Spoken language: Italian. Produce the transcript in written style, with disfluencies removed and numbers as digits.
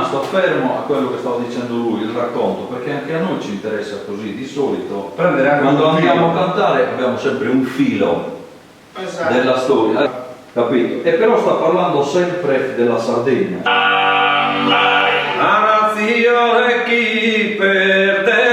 rimasto fermo a quello che stava dicendo lui, il racconto, perché anche a noi ci interessa così, di solito. Prendere anche Quando un andiamo a filo. cantare abbiamo sempre un filo Esatto. della storia, capito? E però sta parlando sempre della Sardegna. La nazione chi perde